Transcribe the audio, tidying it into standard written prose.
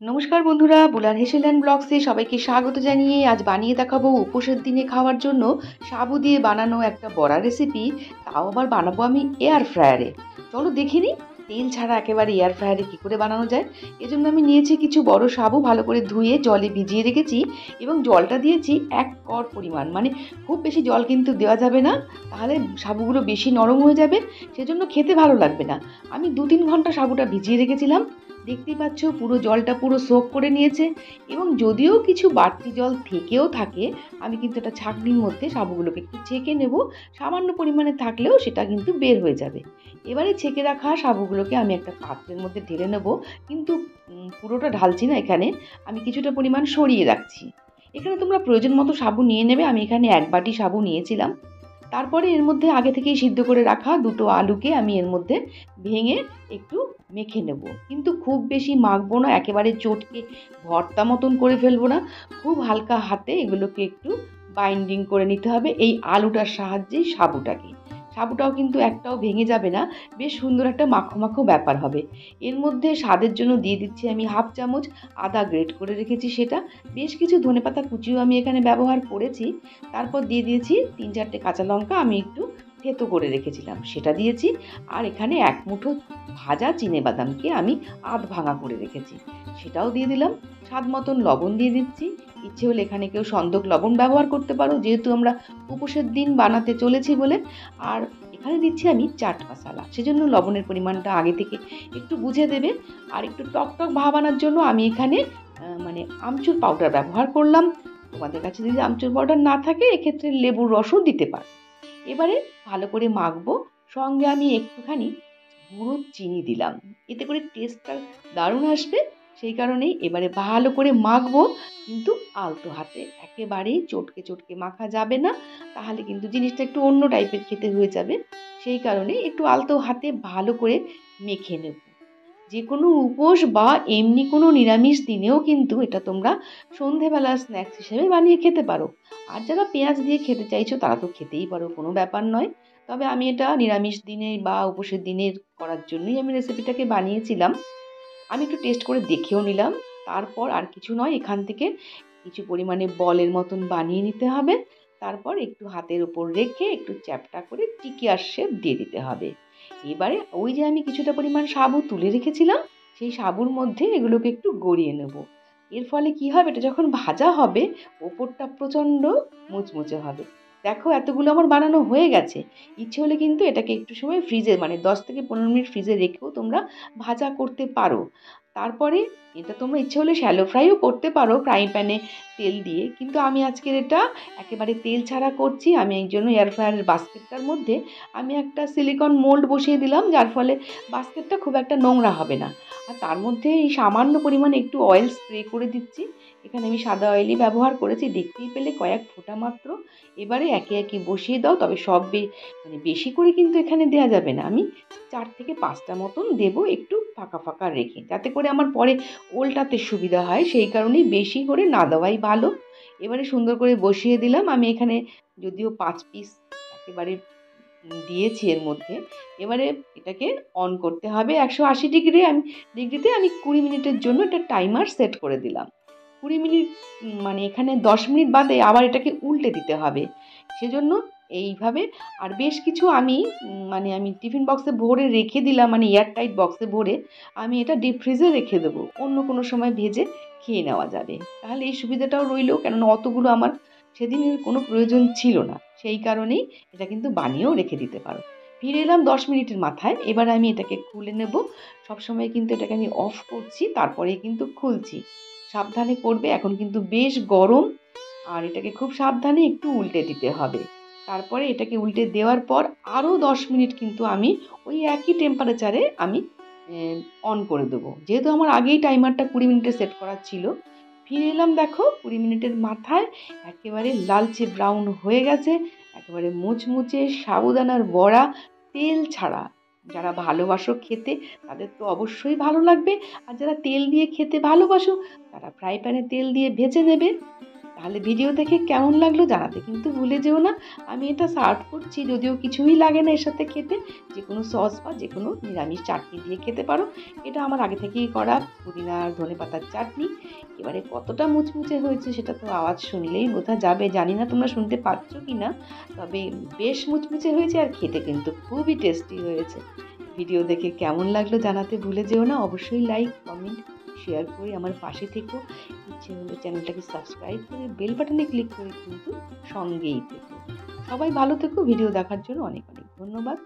নমস্কার বন্ধুরা, বুলার হেসেল্যান্ড ব্লগসে সবাইকে স্বাগত জানিয়ে আজ বানিয়ে দেখাবো উপোসের দিনে খাওয়ার জন্য সাবু দিয়ে বানানো একটা বড়া রেসিপি। তাও আবার বানাবো আমি এয়ার ফ্রায়ারে। চলো দেখে নিই তেল ছাড়া একেবারে এয়ার ফ্রায়ারে কী করে বানানো যায়। এজন্য আমি নিয়েছি কিছু বড় সাবু, ভালো করে ধুয়ে জলে ভিজিয়ে রেখেছি এবং জলটা দিয়েছি 1 কড় পরিমাণ। মানে খুব বেশি জল কিন্তু দেওয়া যাবে না, তাহলে সাবুগুলো বেশি নরম হয়ে যাবে, সেজন্য খেতে ভালো লাগবে না। আমি 2-3 ঘন্টা সাবুটা ভিজিয়ে রেখেছিলাম। দেখতেই পাচ্ছ পুরো জলটা পুরো সোক করে নিয়েছে এবং যদিও কিছু বাড়তি জল থেকেও থাকে, আমি কিন্তু একটা ছাঁকনির মধ্যে সাবুগুলোকে একটু ছেঁকে নেব। সামান্য পরিমাণে থাকলেও সেটা কিন্তু বের হয়ে যাবে। এবারে ছেঁকে রাখা সাবুগুলোকে আমি একটা পাত্রের মধ্যে ঢেলে নেব, কিন্তু পুরোটা ঢালছি না, এখানে আমি কিছুটা পরিমাণ সরিয়ে রাখছি। এখানে তোমরা প্রয়োজন মতো সাবু নিয়ে নেবে। আমি এখানে 1 বাটি সাবু নিয়েছিলাম। তারপরে এর মধ্যে আগে থেকেই সিদ্ধ করে রাখা দুটো আলুকে আমি এর মধ্যে ভেঙে একটু মেখে নেব, কিন্তু খুব বেশি মাখবো না, একেবারে চটকে ভর্তা মতন করে ফেলবো না। খুব হালকা হাতে এগুলোকে একটু বাইন্ডিং করে নিতে হবে এই আলুটার সাহায্যেই সাবুটাকে। সাবুটাও কিন্তু একটাও ভেঙে যাবে না, বেশ সুন্দর একটা মাখো মাখো ব্যাপার হবে। এর মধ্যে স্বাদের জন্য দিয়ে দিচ্ছি আমি 1/2 চামচ আদা গ্রেট করে রেখেছি সেটা। বেশ কিছু ধনেপাতা কুচিও আমি এখানে ব্যবহার করেছি। তারপর দিয়ে দিয়েছি 3-4টে কাঁচা লঙ্কা আমি একটু থেতো করে রেখেছিলাম, সেটা দিয়েছি। আর এখানে 1 মুঠো ভাজা চিনেবাদামকে আমি আধ ভাঙা করে রেখেছি, সেটাও দিয়ে দিলাম। স্বাদ মতন লবণ দিয়ে দিচ্ছি। ইচ্ছে হলে এখানে কেউ সন্দক লবণ ব্যবহার করতে পারো, যেহেতু আমরা উপোসের দিন বানাতে চলেছি বলে। আর এখানে দিচ্ছি আমি চাট মশলা, সেজন্য লবণের পরিমাণটা আগে থেকে একটু বুঝে দেবে। আর একটু টক টক ভাব আনার জন্য আমি এখানে মানে আমচুর পাউডার ব্যবহার করলাম। তোমাদের কাছে যদি আমচুর পাউডার না থাকে, এক্ষেত্রে লেবুর রসও দিতে পারো। এবারে ভালো করে মাখবো। সঙ্গে আমি একটুখানি গুঁড়ো চিনি দিলাম, এতে করে টেস্টটা দারুণ আসবে। সেই কারণেই এবারে ভালো করে মাখবো, কিন্তু আলতো হাতে, একেবারেই চটকে চটকে মাখা যাবে না, তাহলে কিন্তু জিনিসটা একটু অন্য টাইপের খেতে হয়ে যাবে। সেই কারণে একটু আলতো হাতে ভালো করে মেখে নেব। যে কোনো উপোস বা এমনি কোনো নিরামিষ দিনেও কিন্তু এটা তোমরা সন্ধেবেলা স্ন্যাক্স হিসেবে বানিয়ে খেতে পারো। আর যারা পেঁয়াজ দিয়ে খেতে চাইছো তারা তো খেতেই পারো, কোনো ব্যাপার নয়। তবে আমি এটা নিরামিষ দিনে বা উপোসের দিনের করার জন্যই আমি রেসিপিটাকে বানিয়েছিলাম। আমি একটু টেস্ট করে দেখেও নিলাম। তারপর আর কিছু নয়, এখান থেকে কিছু পরিমাণে বলের মতন বানিয়ে নিতে হবে। তারপর একটু হাতের উপর রেখে একটু চ্যাপ্টা করে টিকিয়ার শেপ দিয়ে দিতে হবে। এবারে ওই যে আমি কিছুটা পরিমাণ সাবু তুলে রেখেছিলাম, সেই সাবুর মধ্যে এগুলোকে একটু গড়িয়ে নেব। এর ফলে কি হবে, এটা যখন ভাজা হবে ওপরটা প্রচণ্ড মুচমুচে হবে। দেখো এতগুলো আমার বানানো হয়ে গেছে। ইচ্ছে হলে কিন্তু এটাকে একটু সময় ফ্রিজে, মানে 10 থেকে 15 মিনিট ফ্রিজে রেখেও তোমরা ভাজা করতে পারো। তারপরে এটা তোমরা ইচ্ছে হলে শ্যালো ফ্রাইও করতে পারো ফ্রাই প্যানে তেল দিয়ে, কিন্তু আমি আজকের এটা একেবারে তেল ছাড়া করছি। আমি এই জন্য এয়ার ফ্রায়ারের বাস্কেটটার মধ্যে আমি একটা সিলিকন মোল্ড বসিয়ে দিলাম, যার ফলে বাস্কেটটা খুব একটা নোংরা হবে না। আর তার মধ্যে এই সামান্য পরিমাণে একটু অয়েল স্প্রে করে দিচ্ছি। এখানে আমি সাদা অয়েলই ব্যবহার করেছি, দেখতেই পেলে কয়েক ফোঁটা মাত্র। এবারে একে একে বসিয়ে দাও, তবে সব মানে বেশি করে কিন্তু এখানে দেওয়া যাবে না। আমি 4 থেকে 5টা মতন দেবো, একটু ফাঁকা ফাঁকা রেখে, যাতে করে আমার পরে ওল্টাতে সুবিধা হয়। সেই কারণেই বেশি করে না দেওয়াই ভালো। এবারে সুন্দর করে বসিয়ে দিলাম। আমি এখানে যদিও 5 পিস একেবারে দিয়েছি এর মধ্যে। এবারে এটাকে অন করতে হবে 180 ডিগ্রিতে। আমি 20 মিনিটের জন্য একটা টাইমার সেট করে দিলাম। 20 মিনিট মানে এখানে 10 মিনিট বাদে আবার এটাকে উল্টে দিতে হবে, সেজন্য এইভাবে। আর বেশ কিছু আমি মানে আমি টিফিন বক্সে ভরে রেখে দিলাম, মানে এয়ার টাইট বক্সে ভরে। আমি এটা ডিপ ফ্রিজে রেখে দেবো, অন্য কোনো সময় ভেজে খেয়ে নেওয়া যাবে। তাহলে এই সুবিধাটাও রইলো, কেননা অতগুলো আমার সেদিনের কোনো প্রয়োজন ছিল না। সেই কারণেই এটা কিন্তু বানিয়েও রেখে দিতে পারো। ফিরে এলাম 10 মিনিটের মাথায়। এবার আমি এটাকে খুলে নেব। সবসময় কিন্তু এটাকে আমি অফ করছি, তারপরেই কিন্তু খুলছি। সাবধানে করবে, এখন কিন্তু বেশ গরম। আর এটাকে খুব সাবধানে একটু উল্টে দিতে হবে। তারপরে এটাকে উল্টে দেওয়ার পর আরও 10 মিনিট কিন্তু আমি ওই একই টেম্পারেচারে আমি অন করে দেবো, যেহেতু আমার আগেই টাইমারটা 20 মিনিটে সেট করা ছিল। ফিরে এলাম, দেখো 20 মিনিটের মাথায় একেবারে লালচে ব্রাউন হয়ে গেছে, একেবারে মুচমুচে সাবুদানার বড়া, তেল ছাড়া। যারা ভালোবাসো খেতে তাদের তো অবশ্যই ভালো লাগবে। আর যারা তেল দিয়ে খেতে ভালোবাসো তারা ফ্রাই প্যানে তেল দিয়ে ভেজে নেবে। তাহলে ভিডিও দেখে কেমন লাগলো জানাতে কিন্তু ভুলে যেও না। আমি এটা সার্ভ করছি, যদিও কিছুই লাগে না এর সাথে খেতে, যে কোনো সস বা যে কোনো নিরামিষ চাটনি দিয়ে খেতে পারো। এটা আমার আগে থেকেই করা পুদিনা আর ধনেপাতার চাটনি। এবারে কতটা মুচমুচে হয়েছে সেটা তো আওয়াজ শুনলেই বোঝা যাবে, জানি না তোমরা শুনতে পাচ্ছ কি না, তবে বেশ মুচমুচে হয়েছে আর খেতে কিন্তু খুবই টেস্টি হয়েছে। ভিডিও দেখে কেমন লাগলো জানাতে ভুলে যেও না। অবশ্যই লাইক, কমেন্ট, শেয়ার করে আমার পাশে থেকো। ইচ্ছে হলে চ্যানেলটাকে সাবস্ক্রাইব করে বেল বাটনে ক্লিক করে কিন্তু সঙ্গেই থেকো। সবাই ভালো থেকো। ভিডিও দেখার জন্য অনেক অনেক ধন্যবাদ।